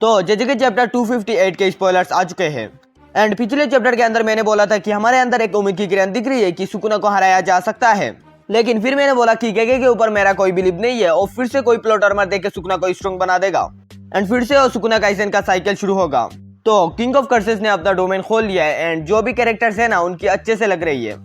तो जैसे कि चैप्टर 258 के स्पॉयलर्स आ चुके हैं एंड पिछले चैप्टर के अंदर मैंने बोला था कि हमारे अंदर एक उम्मीद की किरण दिख रही है कि सुकुना को हराया जा सकता है, लेकिन फिर मैंने बोला कि केके के ऊपर मेरा कोई बिलीव नहीं है और फिर से कोई प्लॉट आर्मर देके सुकुना को स्ट्रॉन्ग बना देगा एंड फिर से और सुकुना काइसेन का साइकिल शुरू होगा। तो किंग ऑफ कर्सेस ने अपना डोमेन खोल लिया है एंड जो भी कैरेक्टर्स है ना उनकी अच्छे से लग रही है।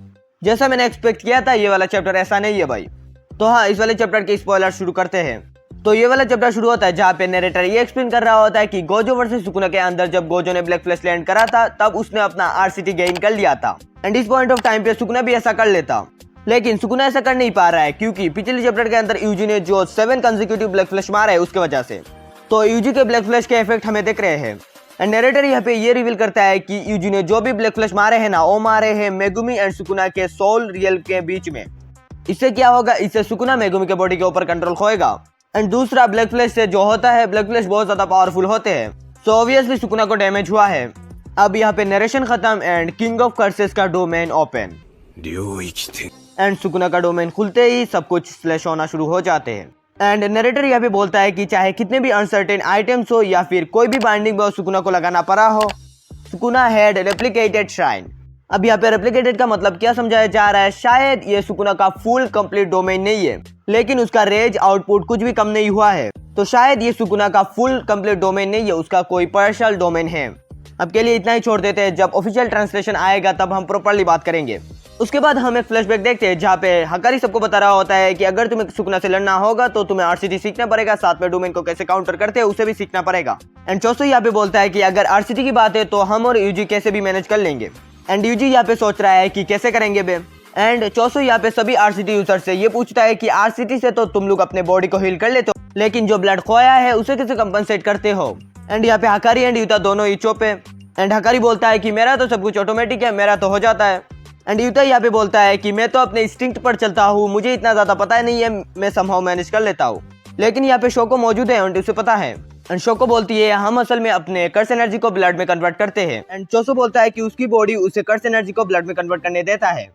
जैसा मैंने एक्सपेक्ट किया था ये वाला चैप्टर ऐसा नहीं है भाई। तो हाँ, इस वाले चैप्टर के स्पॉयलर शुरू करते हैं। तो ये वाला चैप्टर शुरू होता है जहाँ पे नरेटर ये एक्सप्लेन कर रहा होता है कि गोजो वर्सेस सुकुना के अंदर जब गोजो ने ब्लैक फ्लैश लैंड करा था तब उसने अपना आरसीटी गेन कर लिया था एंड इस पॉइंट ऑफ टाइम पे सुकुना भी ऐसा कर लेता, लेकिन सुकुना ऐसा कर नहीं पा रहा है क्योंकि पिछले चैप्टर के अंदर यूजी ने जो 7 कंसेक्यूटिव ब्लैक फ्लैश मारा है उसकी वजह से। तो यूजी के ब्लैक फ्लैश के इफेक्ट हमें देख रहे हैं एंड नरेटर यहाँ पे ये रिवील करता है कि यूजी ने जो भी ब्लैक फ्लैश मारे हैं ना वो मारे हैं मेगुमी एंड सुकुना के सोल रियल के बीच में। इससे क्या होगा, इससे सुकुना मेगुमी के बॉडी के ऊपर कंट्रोल खोएगा एंड दूसरा ब्लैक फ्लैश से जो होता है, ब्लैक फ्लैश बहुत ज्यादा पावरफुल होते हैं, सो ऑब्वियसली सुकुना को डैमेज हुआ है। अब यहाँ पे नरेशन खत्म एंड किंग ऑफ कर्सेस का डोमेन ओपन एंड सुकुना का डोमेन खुलते ही सब कुछ स्लैश होना शुरू हो जाते हैं एंड नरेटर यहाँ पे बोलता है कि चाहे कितने भी अनसर्टेन आइटम्स हो या फिर कोई भी बाइंडिंग बॉ सुकुना को लगाना पड़ा हो, सुकुना हैड रेप्लिकेटेड श्राइन। अब यहाँ पे रेप्लिकेटेड का मतलब क्या समझाया जा रहा है, शायद ये सुकुना का फुल कंप्लीट डोमेन नहीं है लेकिन उसका रेज आउटपुट कुछ भी कम नहीं हुआ है, तो शायद ये सुकुना का फुल कंप्लीट डोमेन नहीं है, उसका कोई पार्शियल डोमेन है। अब के लिए इतना ही छोड़ देते हैं, जब ऑफिशियल ट्रांसलेशन आएगा तब हम प्रॉपर्ली बात करेंगे। उसके बाद हम एक फ्लैशबैक देखते हैं जहाँ पे हकारी सबको बता रहा होता है कि अगर तुम्हें सुकुना से लड़ना होगा तो तुम्हें आरसीटी सीखना पड़ेगा, साथ में डोमेन को कैसे काउंटर करते हैं उसे भी सीखना पड़ेगा। एंड चोसो यहाँ पे बोलता है कि अगर आरसीटी की बात है तो हम और यूजी कैसे भी मैनेज कर लेंगे एंड यूजी यहाँ पे सोच रहा है कि कैसे करेंगे बे। एंड चोसो यहाँ पे सभी आरसीटी यूजर से ये पूछता है कि आरसीटी से तो तुम लोग अपने बॉडी को हील कर लेते हो, लेकिन जो ब्लड खोया है उसे कैसे कंपनसेट करते हो। एंड यहाँ पे हकारी एंड युता दोनों ही चुप है एंड हकारी बोलता है कि मेरा तो सब कुछ ऑटोमेटिक है, मेरा तो हो जाता है। एंड युता यहाँ पे बोलता है कि मैं तो अपने इंस्टिंक्ट पर चलता हूँ, मुझे इतना ज्यादा पता नहीं है, मैं समहाउ मैनेज कर लेता हूँ। लेकिन यहाँ पे शोको मौजूद है एंड उसे पता है एंड शोको बोलती है हम असल में अपने कर्स एनर्जी को ब्लड में कन्वर्ट करते हैं एंड चोसो बोलता है कि उसकी बॉडी उसे कर्स एनर्जी को ब्लड में कन्वर्ट करने देता है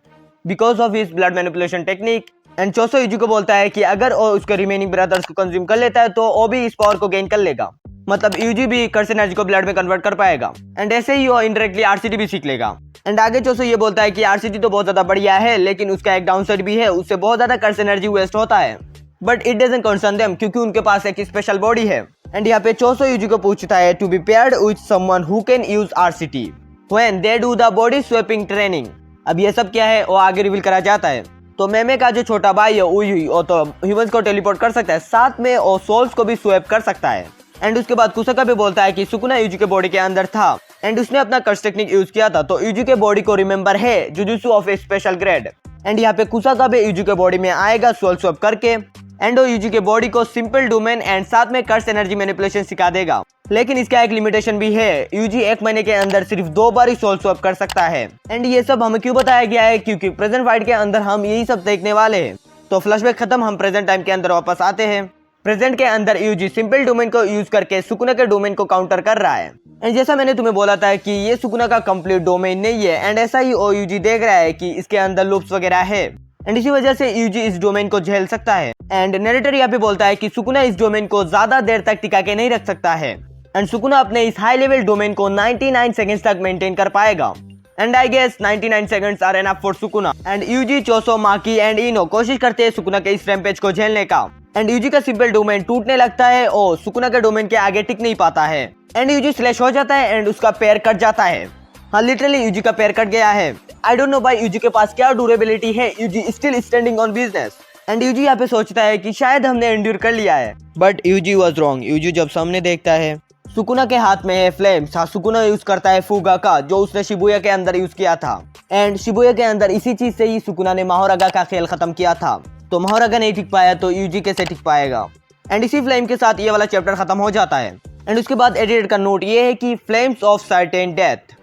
because of his blood manipulation technique. And Choso Yuji को बोलता है कि अगर वो उसके रिमेनिंग ब्रदर्स को कंज्यूम कर लेता है तो वो भी इस पावर को गेन कर लेगा, मतलब यूजी भी कर्स एनर्जी को ब्लड में कन्वर्ट कर पाएगा एंड ऐसे ही वो इनडायरेक्टली आरसीटी भी सीख लेगा। एंड आगे चोसो ये बोलता है कि आरसीटी तो बहुत ज्यादा बढ़िया है लेकिन उसका एक डाउन साइड भी है, उससे बहुत ज्यादा कर्स एनर्जी वेस्ट होता है, but it doesn't concern them क्योंकि उनके पास एक स्पेशल बॉडी है। एंड यहाँ पे चोसो यूजी को पूछता है to be paired with someone who can use RCT when they do the body swapping training. अब ये सब क्या है वो आगे रिवील करा जाता है। तो मेमे का जो छोटा भाई है उयुई वो तो ह्यूमंस को टेलीपोर्ट कर सकता है, साथ में वो सोल्स को भी स्वैप कर सकता है। एंड उसके बाद कुसका भी बोलता है कि सुकुना यूजी के बॉडी के अंदर था एंड उसने अपना कर्स टेक्निक यूज किया था, तो यूजी के बॉडी को रिमेंबर है jujutsu of A special grade. And यहाँ पे कुसका भी यूजी के बॉडी में आएगा सोल स्वैप करके एंड वो यूजी के बॉडी को सिंपल डोमेन एंड साथ में कर्स एनर्जी मैनिपुलेशन सिखा देगा, लेकिन इसका एक लिमिटेशन भी है, यूजी 1 महीने के अंदर सिर्फ 2 बार ही सोल स्वैप कर सकता है। एंड ये सब हमें क्यों बताया गया है, क्योंकि प्रेजेंट फाइट के अंदर हम यही सब देखने वाले हैं। तो फ्लैशबैक खत्म, हम प्रेजेंट टाइम के अंदर वापस आते हैं। प्रेजेंट के अंदर यूजी सिंपल डोमेन को यूज करके सुकुना के डोमेन को काउंटर कर रहा है एंड जैसा मैंने तुम्हें बोला था कि ये सुकुना का कंप्लीट डोमेन नहीं है एंड ऐसा ही ओ यूजी देख रहा है कि इसके अंदर लूप्स वगैरह है एंड इसी वजह से यूजी इस डोमेन को झेल सकता है। एंड नरेटर यहाँ पे बोलता है कि सुकुना इस डोमेन को ज्यादा देर तक टिका के नहीं रख सकता है एंड सुकुना अपने इस हाई लेवल डोमेन को 99 सेकंड्स तक मेंटेन कर पाएगा and I guess 99 seconds are enough for Sukuna. And Yuji, Choso, Maki and Ino कोशिश करते हैं सुकुना के इस रैम्पेज को झेलने का एंड यूजी का सिंपल डोमेन टूटने लगता है और सुकुना के डोमेन के आगे टिक नहीं पाता है एंड यूजी स्लैश हो जाता है एंड उसका पैर कट जाता है। हाँ, लिटरली यूजी का पैर कट गया है। आई डोंट नो भाई यूजी के पास क्या ड्यूरेबिलिटी है, UG still standing on business. And UG यहाँ पे सोचता है कि शायद हमने एंड्योर कर लिया है, but UG was wrong. UG जब सामने देखता है सुकुना के हाथ में है फ्लेम्स। हाँ, सुकुना यूज करता है फूगा का जो उसने शिबुया के अंदर यूज किया था एंड शिबुया के अंदर इसी चीज से ही सुकुना ने माहोरागा का खेल खत्म किया था। तो माहोरागा नहीं टिक पाया तो यूजी कैसे टिक पाएगा। एंड इसी फ्लेम के साथ ये वाला चैप्टर खत्म हो जाता है एंड उसके बाद एडिटर का नोट ये है कि flames of certain death.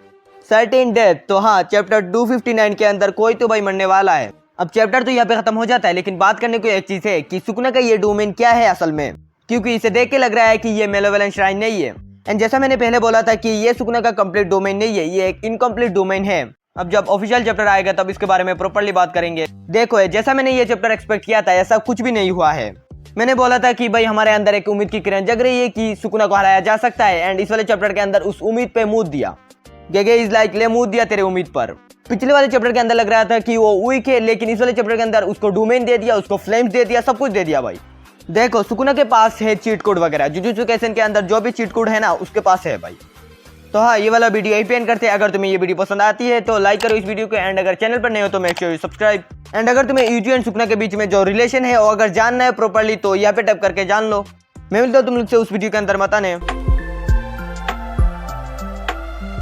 Certain death, तो हाँ, चैप्टर 259 के अंदर कोई तो भाई मरने वाला है। अब चैप्टर तो यहाँ पे खत्म हो जाता है, लेकिन बात करने को एक चीज है कि सुकुना का ये डोमेन क्या है असल में, क्योंकि इसे देख के लग रहा है कि ये मेलेवोलेंट श्राइन नहीं है एंड जैसा मैंने पहले बोला था कि ये सुकुना का कंप्लीट डोमेन नहीं है, ये एक इनकम्प्लीट डोमेन है। अब जब ऑफिशियल चैप्टर आएगा तब इसके बारे में प्रॉपर्ली बात करेंगे। देखो, जैसा मैंने ये चैप्टर एक्सपेक्ट किया था ऐसा कुछ भी नहीं हुआ है। मैंने बोला था कि भाई हमारे अंदर एक उम्मीद की किरण जग रही है कि सुकुना को हराया जा सकता है, एंड इस वाले चैप्टर के अंदर उस उम्मीद पे मूद दिया। गेगे इज लाइक ले मूद दिया तेरे उम्मीद पर। पिछले वाले चैप्टर के अंदर लग रहा था कि वो वीक है, लेकिन इस वाले चैप्टर के अंदर उसको डोमेन दे दिया, उसको फ्लेम्स दे दिया, सब कुछ दे दिया भाई। देखो सुकुना के पास है चीट कोड वगैरह, जुजुत्सु काइसेन के अंदर जो भी चीट कोड है ना उसके पास है भाई। तो हाँ, ये वाला वीडियो यही पे एंड करते हैं। अगर तुम्हें ये वीडियो पसंद आती है तो लाइक करो इस वीडियो को, एंड अगर चैनल पर नहीं हो तो make sure you subscribe. And अगर तुम्हें यूजी एंड सुकुना के बीच में जो रिलेशन है वो अगर जानना है प्रॉपर्ली तो यहाँ पे टैप करके जान लो। मैं मिलता हूँ तुम लोग से उस वीडियो के अंदर, मत आने।